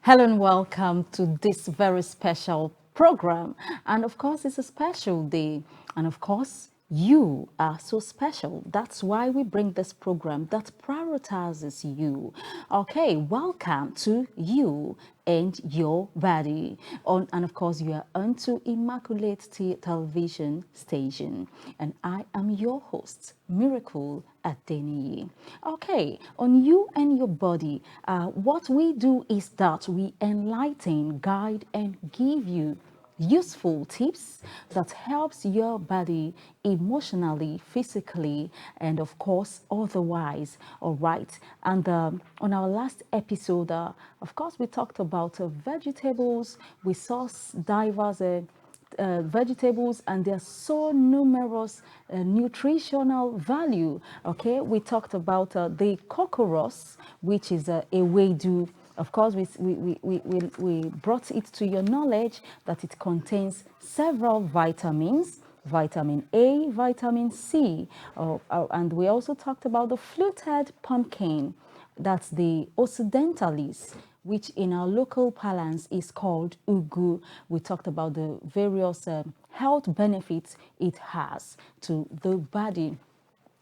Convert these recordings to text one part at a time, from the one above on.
Hello and welcome to this very special program. And of course, it's a special day. And of course, you are so special. That's why we bring this program that prioritizes you. Okay, welcome to you and your body. And of course, you are onto Immaculate Television Station. And I am your host, Miracle Adeniyi. Okay, on you and your body, what we do is that we enlighten, guide, and give you useful tips that helps your body emotionally, physically, and of course otherwise. All right, and on our last episode, of course, we talked about vegetables. We saw diverse vegetables, and they're so numerous nutritional value. Okay, we talked about the cocoros, which is a wedu. Of course, we brought it to your knowledge that it contains several vitamins, vitamin A, vitamin C, and we also talked about the fluted pumpkin. That's the occidentalis, which in our local parlance is called ugu. We talked about the various health benefits it has to the body.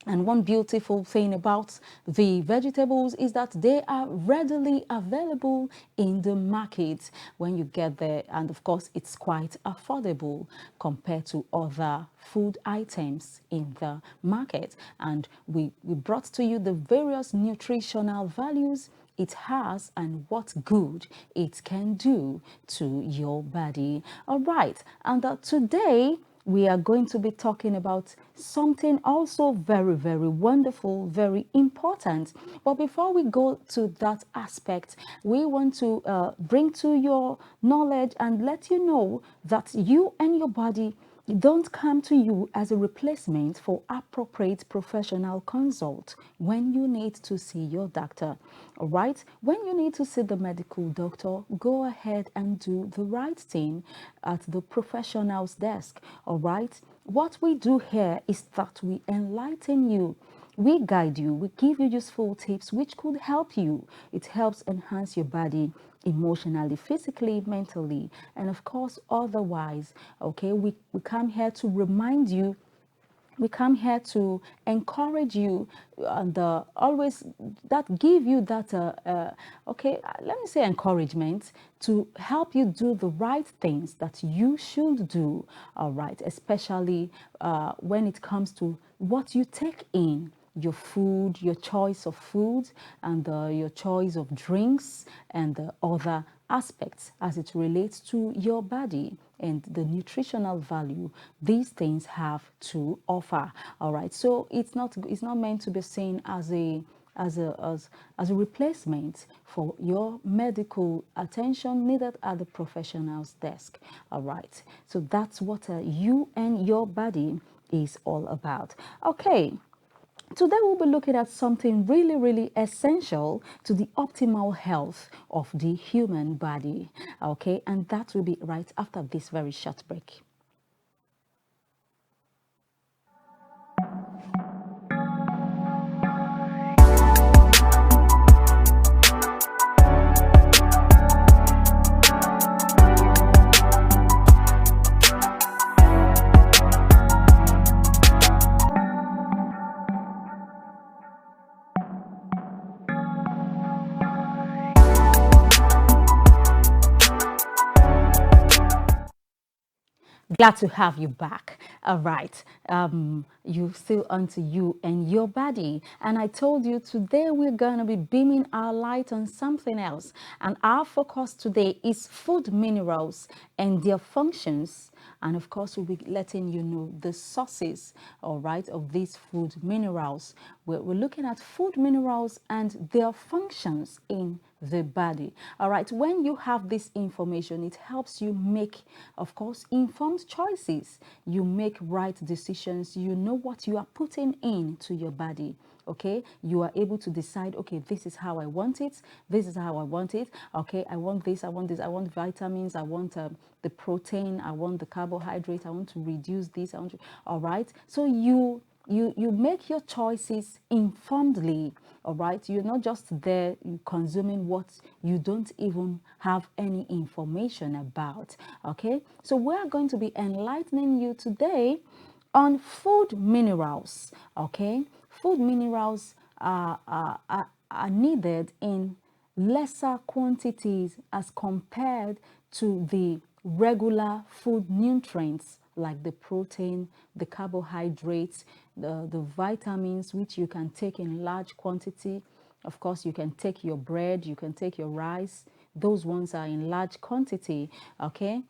And one beautiful thing about the vegetables is that they are readily available in the market when you get there. And of course, it's quite affordable compared to other food items in the market. And we brought to you the various nutritional values it has and what good it can do to your body. All right. And today, we are going to be talking about something also very, very wonderful, very important. But before we go to that aspect, we want to bring to your knowledge and let you know that you and your body don't come to you as a replacement for appropriate professional consult when you need to see your doctor. All right, when you need to see the medical doctor, go ahead and do the right thing at the professional's desk. All right, what we do here is that we enlighten you, we guide you, we give you useful tips which could help you. It helps enhance your body emotionally, physically, mentally, and of course otherwise. Okay, we come here to remind you, we come here to encourage you, and always that give you that let me say encouragement to help you do the right things that you should do. All right, especially when it comes to what you take in, your food, your choice of food, and your choice of drinks, and the other aspects as it relates to your body and the nutritional value these things have to offer. All right, so it's not meant to be seen as a replacement for your medical attention needed at the professional's desk. All right, so that's what you and your body is all about. Okay, today we'll be looking at something really, really essential to the optimal health of the human body. Okay, and that will be right after this very short break. Glad to have you back. All right. You still onto you and your body. And I told you today we're going to be beaming our light on something else. And our focus today is food minerals and their functions. And of course, we'll be letting you know the sources, all right, of these food minerals. We're looking at food minerals and their functions in the body. All right, when you have this information, it helps you make, of course, informed choices. You make right decisions. You know what you are putting into your body. Okay, you are able to decide, okay, this is how I want it, this is how I want it. Okay, I want this, I want this, I want vitamins, I want the protein, I want the carbohydrate, I want to reduce this, I want to, all right, so you you make your choices informedly. All right, you're not just there consuming what you don't even have any information about. Okay, so we're going to be enlightening you today on food minerals. Okay, food minerals are needed in lesser quantities as compared to the regular food nutrients like the protein, the carbohydrates, the vitamins, which you can take in large quantity. Of course, you can take your bread, you can take your rice. Those ones are in large quantity, okay?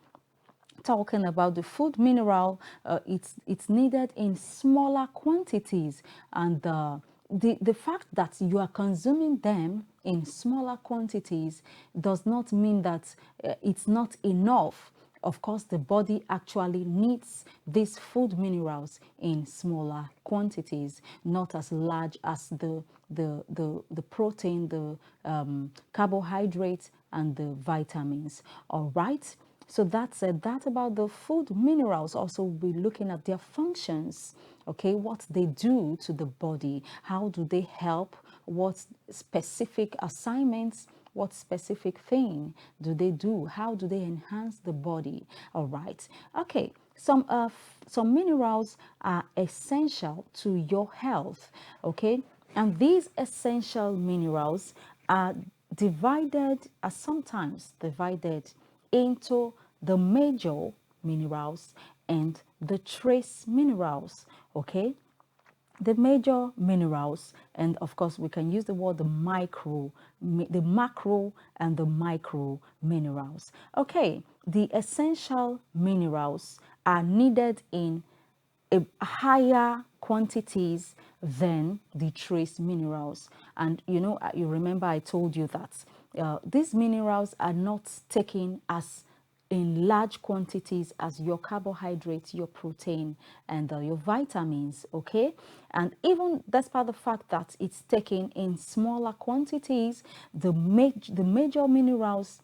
Talking about the food mineral, it's needed in smaller quantities, and the fact that you are consuming them in smaller quantities does not mean that it's not enough. Of course, the body actually needs these food minerals in smaller quantities, not as large as the protein, the carbohydrates, and the vitamins. All right. So that's that about the food minerals. Also, we'll be looking at their functions, okay, what they do to the body, how do they help, what specific assignments, what specific thing do they do, how do they enhance the body. All right, okay. Some minerals are essential to your health, okay, and these essential minerals are sometimes divided into the major minerals and the trace minerals. Okay, the major minerals, and of course we can use the word the macro and the micro minerals. Okay, the essential minerals are needed in higher quantities than the trace minerals. And you remember I told you that these minerals are not taken as in large quantities as your carbohydrates, your protein, and your vitamins, okay? And even despite the fact that it's taken in smaller quantities, the major minerals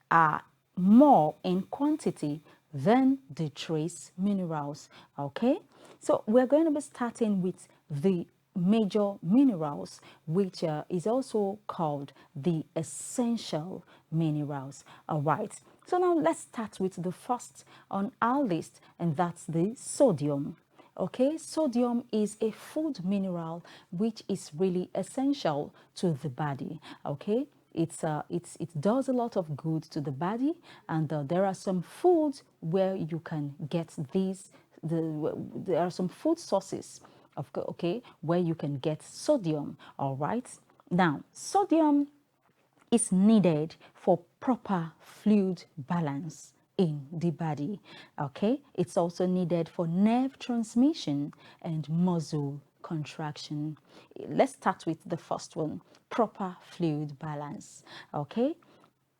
are more in quantity than the trace minerals, okay? So we're going to be starting with the major minerals, which is also called the essential minerals. All right, so now let's start with the first on our list, and that's the sodium. Okay, sodium is a food mineral which is really essential to the body. Okay, it does a lot of good to the body, and there are some foods where you can get these. There are some food sources okay, where you can get sodium. All right, now sodium is needed for proper fluid balance in the body. Okay, it's also needed for nerve transmission and muscle contraction. Let's start with the first one, proper fluid balance. Okay,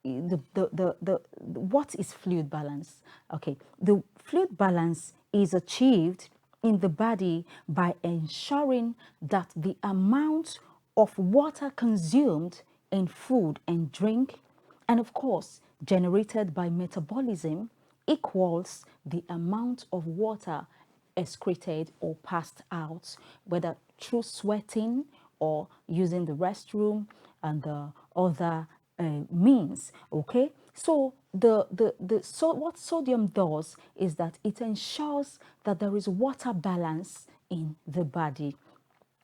what is fluid balance? Okay, the fluid balance is achieved in the body by ensuring that the amount of water consumed in food and drink, and of course generated by metabolism, equals the amount of water excreted or passed out, whether through sweating or using the restroom and the other means. Okay, so so what sodium does is that it ensures that there is water balance in the body.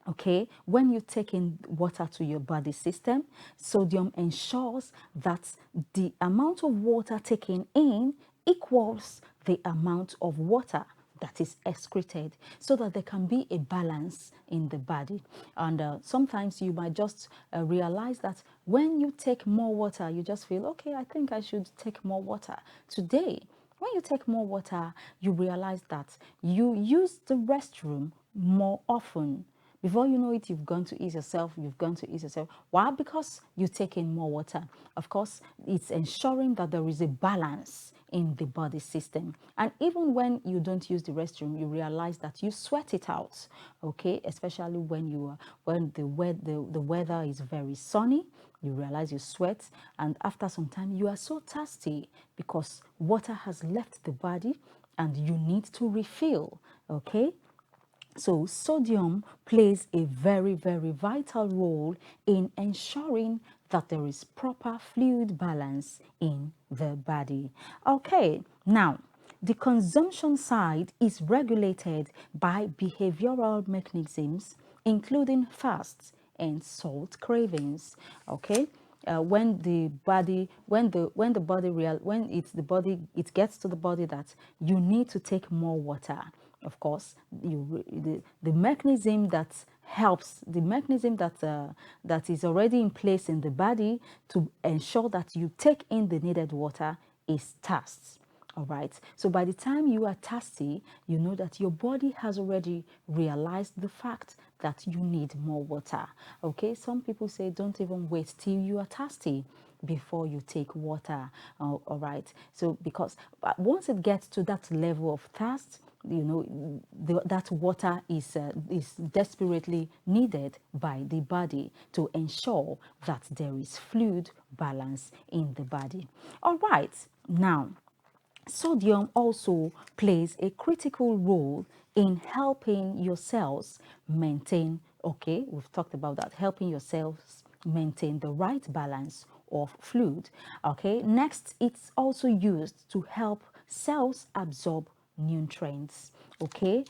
Okay, when you take in water to your body system, sodium ensures that the amount of water taken in equals the amount of water that is excreted, so that there can be a balance in the body. And sometimes you might just realize that when you take more water, you just feel, okay, I think I should take more water today. When you take more water, you realize that you use the restroom more often. Before you know it, you've gone to ease yourself, you've gone to ease yourself. Why? Because you take in more water. Of course, it's ensuring that there is a balance in the body system. And even when you don't use the restroom, you realize that you sweat it out, okay? Especially when the weather is very sunny, you realize you sweat, and after some time you are so thirsty because water has left the body and you need to refill, okay? So sodium plays a very, very vital role in ensuring that there is proper fluid balance in the body. Okay, now the consumption side is regulated by behavioral mechanisms, including fasts and salt cravings. Okay, when the body when the body real when it's the body it gets to the body that you need to take more water. Of course, the mechanism that helps, the mechanism that is already in place in the body to ensure that you take in the needed water is thirst. All right. So by the time you are thirsty, you know that your body has already realized the fact that you need more water. Okay. Some people say don't even wait till you are thirsty before you take water. All right. So because once it gets to that level of thirst, you know that water is desperately needed by the body to ensure that there is fluid balance in the body. All right. Now, sodium also plays a critical role in helping your cells maintain, okay, we've talked about that, helping your cells maintain the right balance of fluid. Okay, next, it's also used to help cells absorb nutrients. Okay,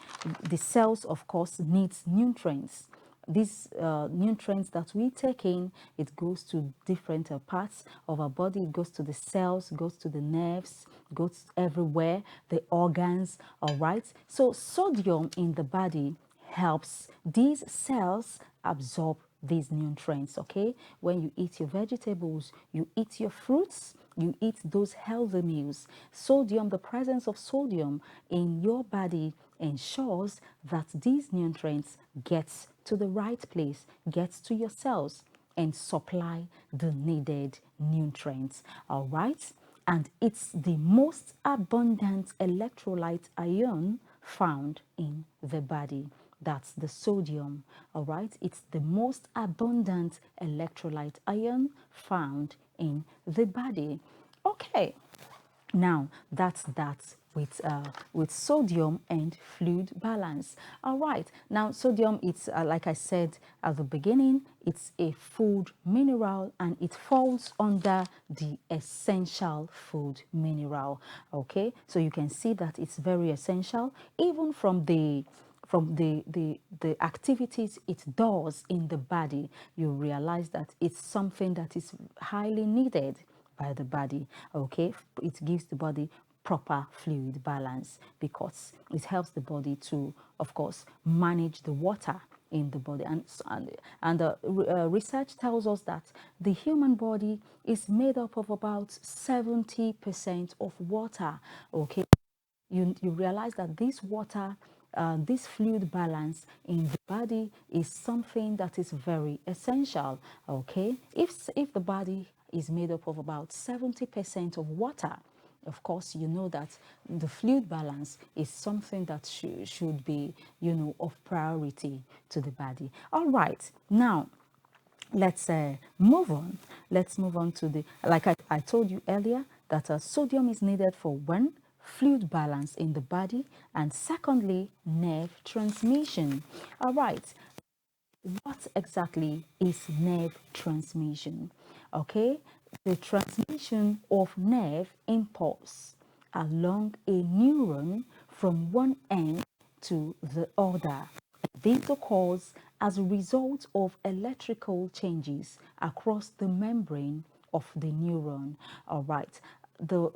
the cells, of course, needs nutrients. These nutrients that we take in, it goes to different parts of our body. It goes to the cells, goes to the nerves, goes everywhere, the organs. All right. So sodium in the body helps these cells absorb these nutrients. Okay, when you eat your vegetables, you eat your fruits, you eat those healthy meals. Sodium, the presence of sodium in your body ensures that these nutrients gets to the right place, gets to your cells and supply the needed nutrients. All right. And it's the most abundant electrolyte ion found in the body. That's the sodium. All right. It's the most abundant electrolyte ion found in the body. Okay. Now that's that with sodium and fluid balance. All right. Now sodium, it's like I said at the beginning, it's a food mineral and it falls under the essential food mineral. Okay. So you can see that it's very essential, even from the activities it does in the body. You realize that it's something that is highly needed by the body. Okay, it gives the body proper fluid balance because it helps the body to, of course, manage the water in the body. And research tells us that the human body is made up of about 70% of water. Okay, you realize that this water, this fluid balance in the body is something that is very essential. Okay, if the body is made up of about 70% of water, of course you know that the fluid balance is something that should be, you know, of priority to the body. All right, now let's move on. Let's move on to the, like I told you earlier, that sodium is needed for one, fluid balance in the body, and secondly, nerve transmission. All right, what exactly is nerve transmission? Okay, the transmission of nerve impulse along a neuron from one end to the other. This occurs as a result of electrical changes across the membrane of the neuron. All right, the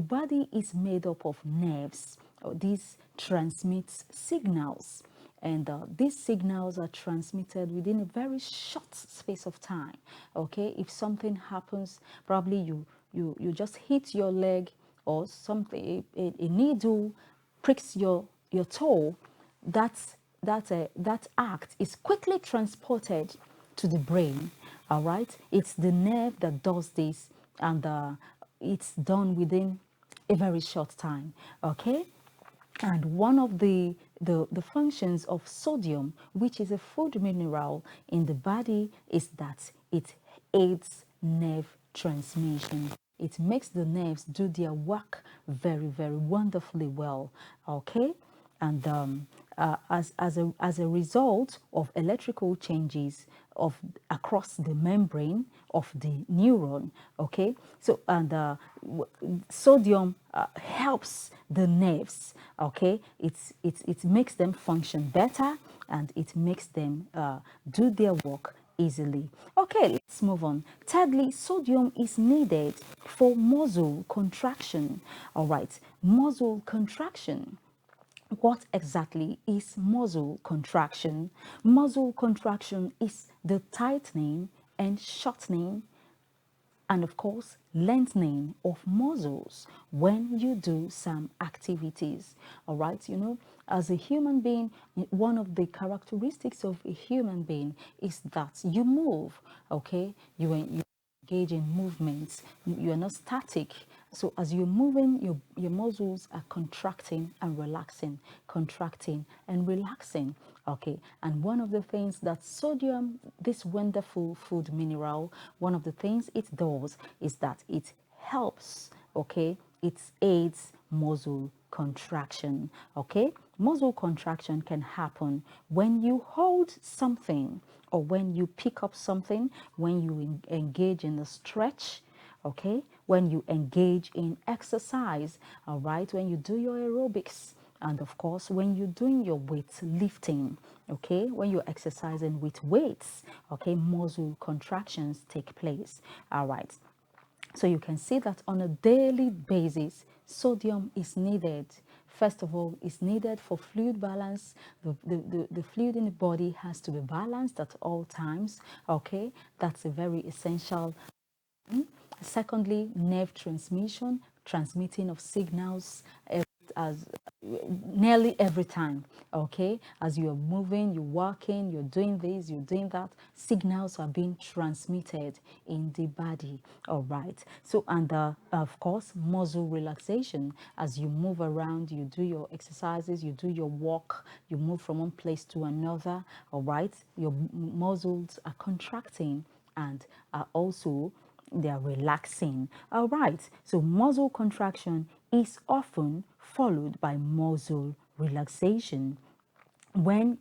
body is made up of nerves. These transmits signals, and these signals are transmitted within a very short space of time. Okay, if something happens, probably you just hit your leg, or something, a needle pricks your toe, that act is quickly transported to the brain. All right, it's the nerve that does this, and it's done within a very short time. Okay, and one of the functions of sodium, which is a food mineral in the body, is that it aids nerve transmission. It makes the nerves do their work very, very wonderfully well. Okay, and as a result of electrical changes of across the membrane of the neuron. Okay, so and sodium helps the nerves. Okay, it makes them function better, and it makes them do their work easily. Okay, let's move on. Thirdly, sodium is needed for muscle contraction. All right, muscle contraction. What exactly is muscle contraction? Muscle contraction is the tightening and shortening, and of course lengthening of muscles when you do some activities. All right, you know, as a human being, one of the characteristics of a human being is that you move. Okay, you engage in movements. You are not static. So as you're moving, your muscles are contracting and relaxing, contracting and relaxing. Okay, and one of the things that sodium, this wonderful food mineral, one of the things it does is that it helps. Okay, it aids muscle contraction. Okay, muscle contraction can happen when you hold something, or when you pick up something, when you engage in a stretch. Okay, when you engage in exercise. All right, when you do your aerobics, and of course when you're doing your weight lifting. Okay, when you're exercising with weights. Okay, muscle contractions take place. All right, so you can see that on a daily basis, sodium is needed. First of all, it's needed for fluid balance. The fluid in the body has to be balanced at all times. Okay, that's a very essential. Secondly, nerve transmission, transmitting of signals as nearly every time. Okay, as you're moving, you're walking, you're doing this, you're doing that, signals are being transmitted in the body. All right, so and of course muscle relaxation. As you move around, you do your exercises, you do your walk, you move from one place to another. All right, your muscles are contracting and are also, they are relaxing. All right, so muscle contraction is often followed by muscle relaxation. When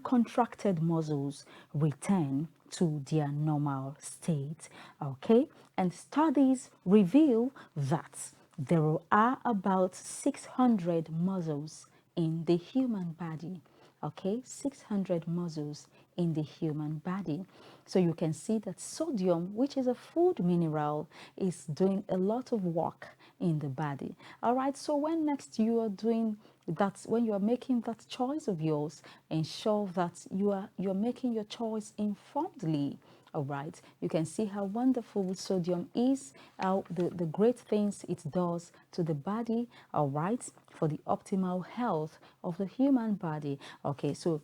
contracted muscles return to their normal state. Okay, and studies reveal that there are about 600 muscles in the human body. Okay, 600 muscles in the human body. So you can see that sodium, which is a food mineral, is doing a lot of work in the body. All right, so when next you are doing that, when you are making that choice of yours, ensure that you're making your choice informedly. All right, you can see how wonderful sodium is, how the great things it does to the body. All right, for the optimal health of the human body. Okay, so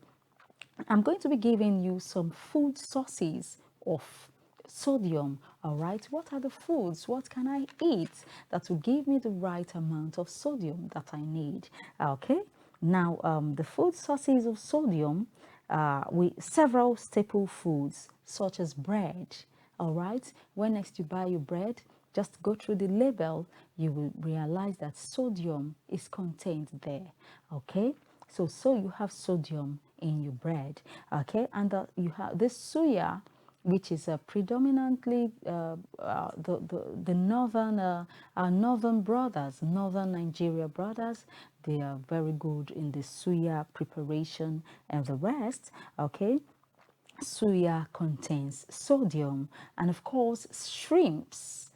I'm going to be giving you some food sources of sodium. All right, what are the foods? What can I eat that will give me the right amount of sodium that I need? Okay, now the food sources of sodium, we several staple foods such as bread. All right, when next you buy your bread, just go through the label, you will realize that sodium is contained there. Okay, so you have sodium in your bread. Okay, and you have this suya, which is predominantly the northern our northern brothers, northern Nigeria brothers. They are very good in the suya preparation and the rest. Okay, suya contains sodium, and of course shrimps,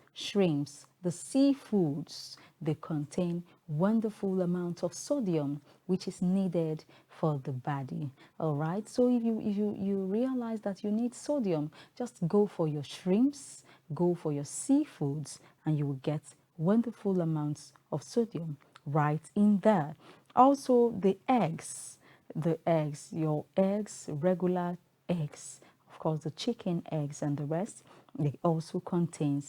the seafoods, they contain wonderful amount of sodium, which is needed for the body. All right, so if you realize that you need sodium, just go for your shrimps, go for your seafoods, and you will get wonderful amounts of sodium right in there. Also the eggs, your eggs, regular eggs, of course the chicken eggs and the rest, they also contain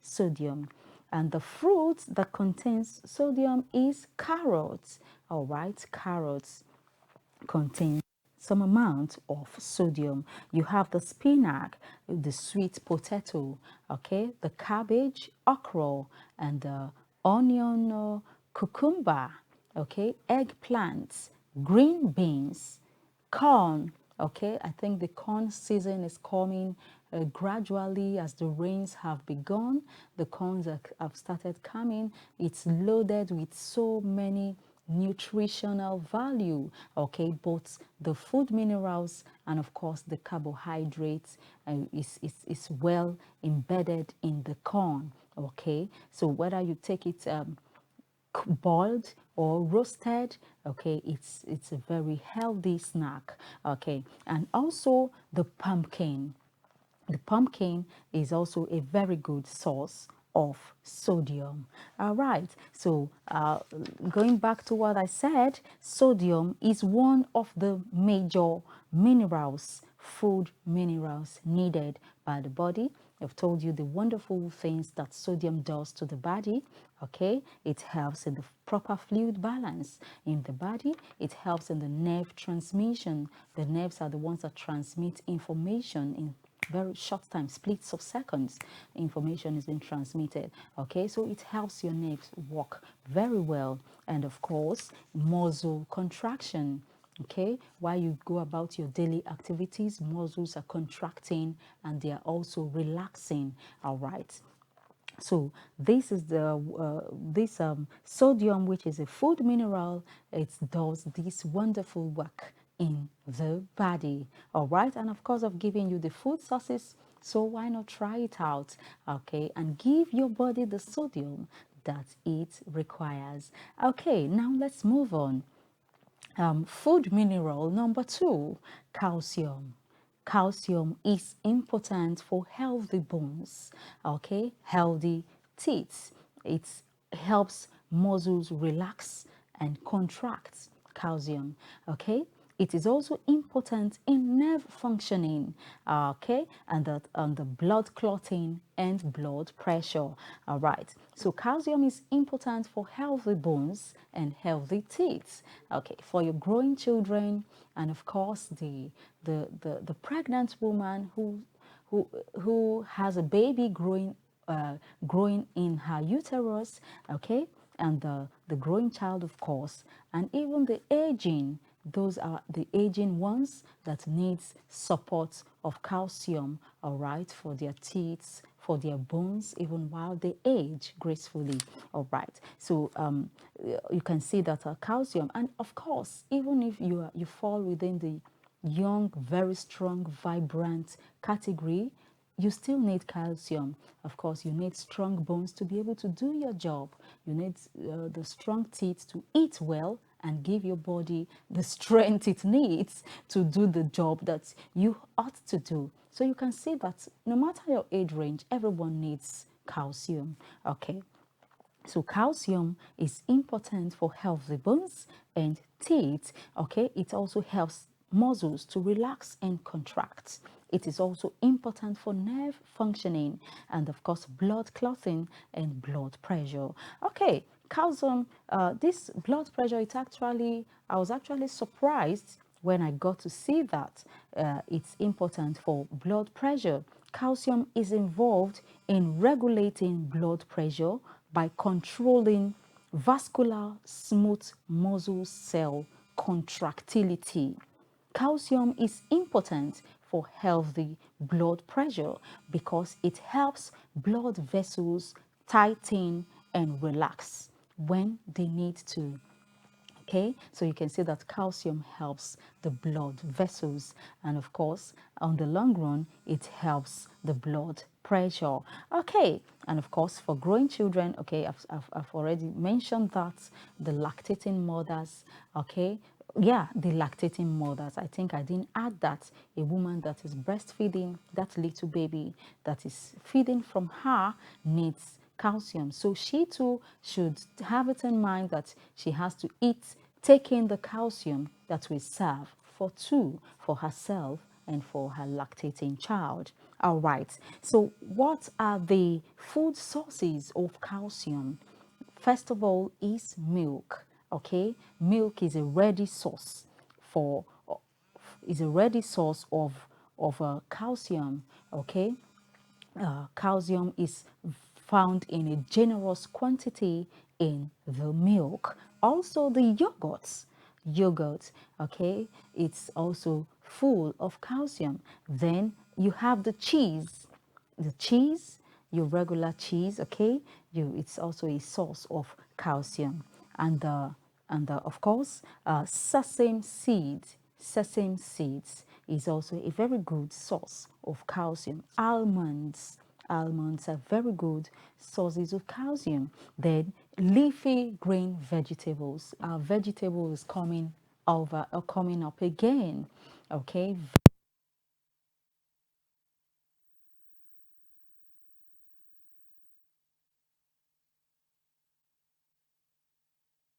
sodium. And the fruit that contains sodium is carrots. All right, carrots contain some amount of sodium. You have the spinach, the sweet potato, okay, the cabbage, okra, and the onion, cucumber. okay, eggplants, green beans, corn. Okay, I think the corn season is coming gradually as the rains have begun. The corns have started coming. It's loaded with so many nutritional value, okay, both the food minerals and of course the carbohydrates is well embedded in the corn, okay. So whether you take it boiled or roasted, okay, it's a very healthy snack, okay. And also the pumpkin is also a very good source of sodium. All right, so going back to what I said, sodium is one of the major minerals, food minerals needed by the body. I've told you the wonderful things that sodium does to the body. Okay, it helps in the proper fluid balance in the body. It helps in the nerve transmission. The nerves are the ones that transmit information in very short time, splits of seconds. Information is being transmitted. Okay, so it helps your nerves work very well. And of course, muscle contraction. Okay, while you go about your daily activities, muscles are contracting and they are also relaxing. All right, so this is the this sodium, which is a food mineral. It does this wonderful work in the body. All right, and of course I've given you the food sources, so why not try it out, okay, and give your body the sodium that it requires. Okay, now let's move on. Food mineral number 2, calcium. Calcium is important for healthy bones, okay, healthy teeth. It helps muscles relax and contract. Calcium, okay. It is also important in nerve functioning, okay, and the blood clotting and blood pressure. All right, so calcium is important for healthy bones and healthy teeth, okay, for your growing children, and of course the pregnant woman who has a baby growing in her uterus, okay, and the growing child, of course, and even the aging. Those are the aging ones that needs support of calcium, all right, for their teeth, for their bones, even while they age gracefully. All right, so you can see that calcium, and of course, even if you fall within the young, very strong, vibrant category, you still need calcium. Of course, you need strong bones to be able to do your job. You need the strong teeth to eat well and give your body the strength it needs to do the job that you ought to do. So you can see that no matter your age range, everyone needs calcium. Okay. So calcium is important for healthy bones and teeth. Okay, it also helps muscles to relax and contract. It is also important for nerve functioning and of course blood clotting and blood pressure. Okay, calcium, this blood pressure, I was actually surprised when I got to see that it's important for blood pressure. Calcium is involved in regulating blood pressure by controlling vascular smooth muscle cell contractility. Calcium is important for healthy blood pressure because it helps blood vessels tighten and relax when they need to. Okay, so you can see that calcium helps the blood vessels, and of course on the long run it helps the blood pressure. Okay, and of course for growing children, okay, I've already mentioned that the lactating mothers, okay, yeah, the lactating mothers, I think I didn't add that a woman that is breastfeeding, that little baby that is feeding from her, needs calcium. So she too should have it in mind that she has to eat, take in the calcium that will serve for two, for herself and for her lactating child. All right, so what are the food sources of calcium? First of all is milk. Okay, milk is a ready source for is a ready source of calcium. Okay, calcium is found in a generous quantity in the milk. Also the yogurt, okay, it's also full of calcium. Then you have the cheese, your regular cheese, okay, it's also a source of calcium. And of course, sesame seeds is also a very good source of calcium. Almonds are very good sources of calcium. Then leafy green vegetables, our vegetables coming up again, okay.